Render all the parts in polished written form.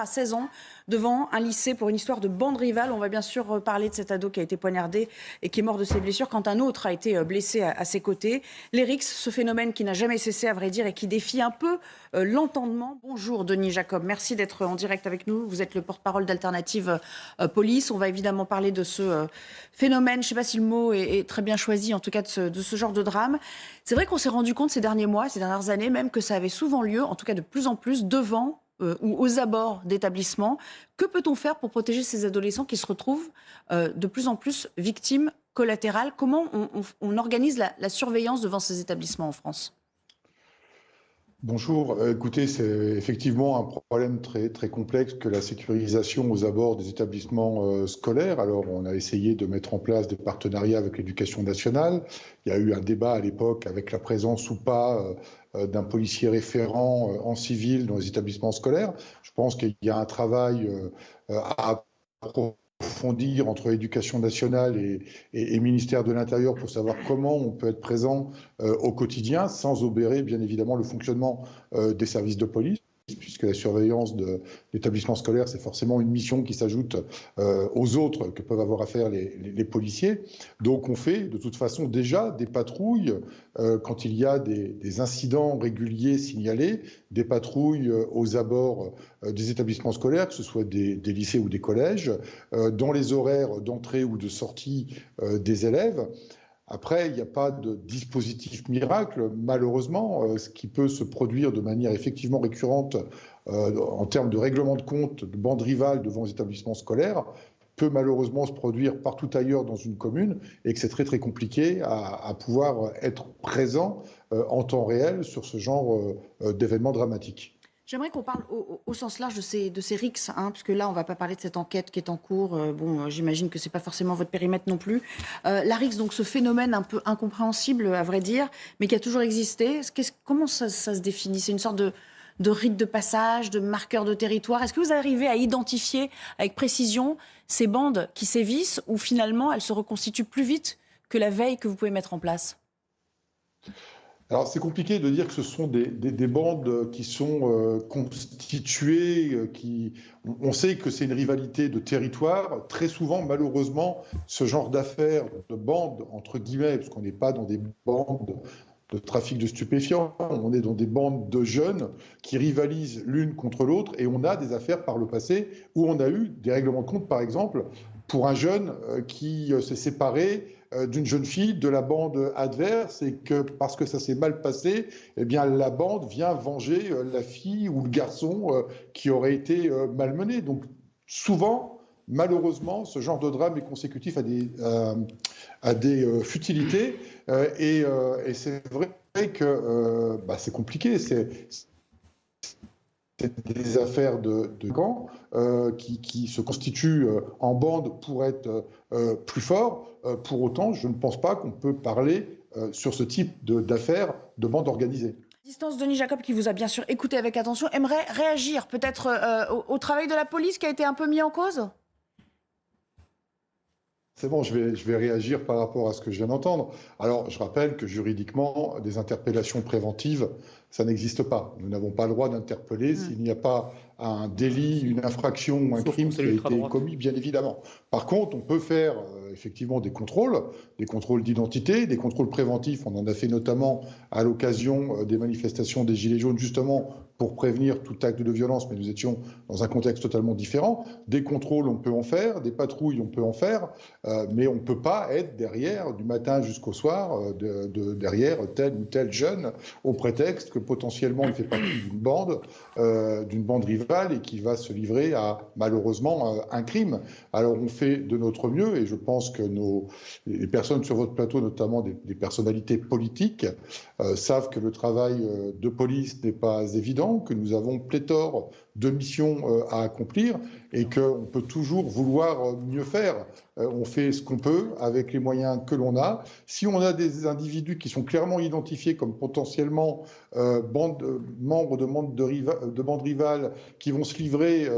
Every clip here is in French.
à 16 ans devant un lycée pour une histoire de bande rivale. On va bien sûr parler de cet ado qui a été poignardé et qui est mort de ses blessures quand un autre a été blessé à ses côtés. Les rixes, ce phénomène qui n'a jamais cessé à vrai dire et qui défie un peu l'entendement. Bonjour Denis Jacob, merci d'être en direct avec nous. Vous êtes le porte-parole d'Alternative Police. On va évidemment parler de ce phénomène, je ne sais pas si le mot est très bien choisi, en tout cas de ce genre de drame. C'est vrai qu'on s'est rendu compte ces derniers mois, ces dernières années même, que ça avait souvent lieu, en tout cas de plus en plus, devant ou aux abords d'établissements. Que peut-on faire pour protéger ces adolescents qui se retrouvent de plus en plus victimes collatérales? Comment on organise la surveillance devant ces établissements en France? Bonjour, écoutez, c'est effectivement un problème très, très complexe que la sécurisation aux abords des établissements scolaires. Alors, on a essayé de mettre en place des partenariats avec l'éducation nationale. Il y a eu un débat à l'époque avec la présence ou pas d'un policier référent en civil dans les établissements scolaires. Je pense qu'il y a un travail à approfondir entre l'éducation nationale et ministère de l'Intérieur pour savoir comment on peut être présent au quotidien sans obérer bien évidemment le fonctionnement des services de police, puisque la surveillance de l'établissement scolaire, c'est forcément une mission qui s'ajoute aux autres que peuvent avoir à faire les policiers. Donc on fait de toute façon déjà des patrouilles quand il y a des incidents réguliers signalés, des patrouilles aux abords des établissements scolaires, que ce soit des lycées ou des collèges, dans les horaires d'entrée ou de sortie des élèves. Après, il n'y a pas de dispositif miracle, malheureusement. Ce qui peut se produire de manière effectivement récurrente en termes de règlement de compte, de bande rivale devant les établissements scolaires, peut malheureusement se produire partout ailleurs dans une commune et que c'est très très compliqué à pouvoir être présent en temps réel sur ce genre d'événements dramatiques. J'aimerais qu'on parle au sens large de ces rixes, parce que là, on ne va pas parler de cette enquête qui est en cours. J'imagine que ce n'est pas forcément votre périmètre non plus. La rixe, donc ce phénomène un peu incompréhensible, à vrai dire, mais qui a toujours existé, comment ça se définit? C'est une sorte de rite de passage, de marqueur de territoire. Est-ce que vous arrivez à identifier avec précision ces bandes qui sévissent ou finalement elles se reconstituent plus vite que la veille que vous pouvez mettre en place? Alors, c'est compliqué de dire que ce sont des bandes qui sont constituées, on sait que c'est une rivalité de territoire. Très souvent, malheureusement, ce genre d'affaires, de bandes, entre guillemets, parce qu'on n'est pas dans des bandes de trafic de stupéfiants, on est dans des bandes de jeunes qui rivalisent l'une contre l'autre, et on a des affaires par le passé où on a eu des règlements de compte, par exemple, pour un jeune qui s'est séparé d'une jeune fille de la bande adverse, et que parce que ça s'est mal passé, eh bien la bande vient venger la fille ou le garçon qui aurait été malmené. Donc souvent, malheureusement, ce genre de drame est consécutif à des futilités, et c'est vrai que c'est compliqué. C'est des affaires de camp qui se constituent en bande pour être plus forts. Pour autant, je ne pense pas qu'on peut parler sur ce type d'affaires de bande organisée. Distance, Denis Jacob, qui vous a bien sûr écouté avec attention, aimerait réagir peut-être au travail de la police qui a été un peu mis en cause? C'est bon, je vais réagir par rapport à ce que je viens d'entendre. Alors, je rappelle que juridiquement, des interpellations préventives, ça n'existe pas. Nous n'avons pas le droit d'interpeller s'il n'y a pas un délit, une infraction ou un crime qui a été commis, bien évidemment. Par contre, on peut faire effectivement des contrôles d'identité, des contrôles préventifs. On en a fait notamment à l'occasion des manifestations des Gilets jaunes, justement pour prévenir tout acte de violence, mais nous étions dans un contexte totalement différent. Des contrôles, on peut en faire, des patrouilles, on peut en faire, mais on ne peut pas être derrière, du matin jusqu'au soir, derrière tel ou tel jeune, au prétexte que potentiellement il fait partie d'une bande rivale et qui va se livrer à, malheureusement, un crime. Alors on fait de notre mieux, et je pense que les personnes sur votre plateau, notamment des personnalités politiques, savent que le travail de police n'est pas évident, que nous avons pléthore de missions à accomplir et qu'on peut toujours vouloir mieux faire. On fait ce qu'on peut avec les moyens que l'on a. Si on a des individus qui sont clairement identifiés comme potentiellement membres de bandes rivales qui vont se livrer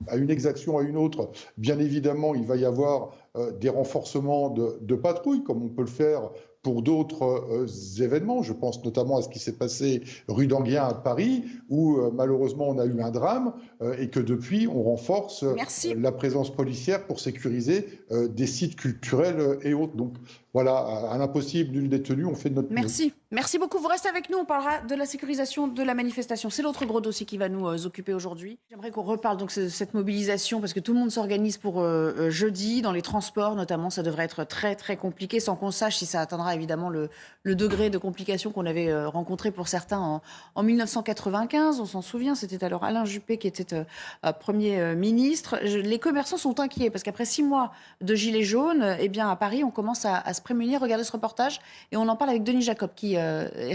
à une exaction, à une autre, bien évidemment, il va y avoir des renforcements de patrouilles, comme on peut le faire pour d'autres événements. Je pense notamment à ce qui s'est passé rue d'Enghien à Paris, où malheureusement on a eu un drame et que depuis on renforce Merci. la présence policière pour sécuriser des sites culturels et autres. Donc voilà, à l'impossible, nul n'est tenu, on fait de notre mieux. Merci. Merci beaucoup. Vous restez avec nous. On parlera de la sécurisation de la manifestation. C'est l'autre gros dossier qui va nous occuper aujourd'hui. J'aimerais qu'on reparle donc de cette mobilisation parce que tout le monde s'organise pour jeudi dans les transports notamment. Ça devrait être très très compliqué sans qu'on sache si ça atteindra évidemment le degré de complication qu'on avait rencontré pour certains en 1995. On s'en souvient. C'était alors Alain Juppé qui était Premier ministre. Les commerçants sont inquiets parce qu'après 6 mois de gilets jaunes, eh bien à Paris, on commence à se prémunir. Regardez ce reportage et on en parle avec Denis Jacob qui est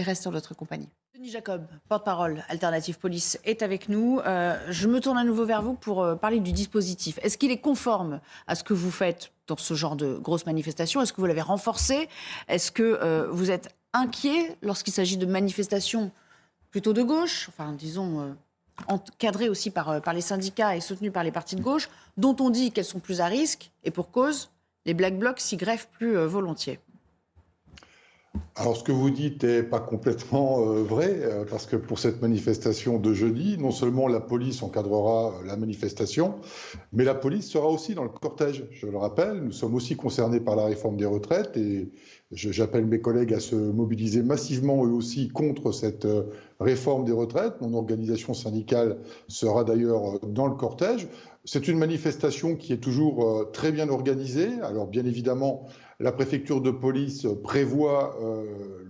resté en notre compagnie. Denis Jacob, porte-parole Alternative Police, est avec nous. Je me tourne à nouveau vers vous pour parler du dispositif. Est-ce qu'il est conforme à ce que vous faites dans ce genre de grosses manifestations? Est-ce que vous l'avez renforcé? Est-ce que vous êtes inquiet lorsqu'il s'agit de manifestations plutôt de gauche, enfin disons encadrées aussi par les syndicats et soutenues par les partis de gauche, dont on dit qu'elles sont plus à risque et pour cause, les Black Blocs s'y greffent plus volontiers? Alors, ce que vous dites n'est pas complètement vrai, parce que pour cette manifestation de jeudi, non seulement la police encadrera la manifestation, mais la police sera aussi dans le cortège. Je le rappelle, nous sommes aussi concernés par la réforme des retraites et j'appelle mes collègues à se mobiliser massivement eux aussi contre cette réforme des retraites. Mon organisation syndicale sera d'ailleurs dans le cortège. C'est une manifestation qui est toujours très bien organisée. Alors, bien évidemment, la préfecture de police prévoit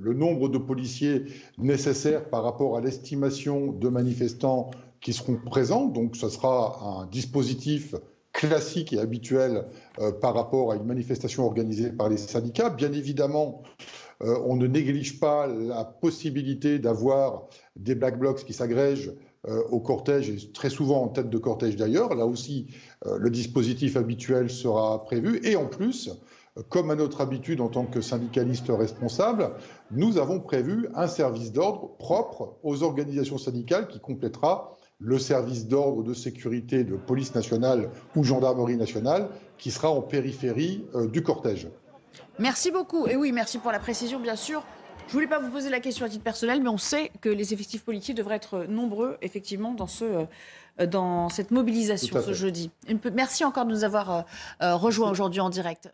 le nombre de policiers nécessaires par rapport à l'estimation de manifestants qui seront présents. Donc, ce sera un dispositif classique et habituel par rapport à une manifestation organisée par les syndicats. Bien évidemment, on ne néglige pas la possibilité d'avoir des Black Blocs qui s'agrègent au cortège, et très souvent en tête de cortège d'ailleurs. Là aussi, le dispositif habituel sera prévu. Et en plus, comme à notre habitude en tant que syndicaliste responsable, nous avons prévu un service d'ordre propre aux organisations syndicales qui complétera le service d'ordre de sécurité de police nationale ou gendarmerie nationale qui sera en périphérie du cortège. Merci beaucoup. Et oui, merci pour la précision, bien sûr. Je ne voulais pas vous poser la question à titre personnel, mais on sait que les effectifs policiers devraient être nombreux, effectivement, dans cette mobilisation ce jeudi. Merci encore de nous avoir rejoints aujourd'hui en direct.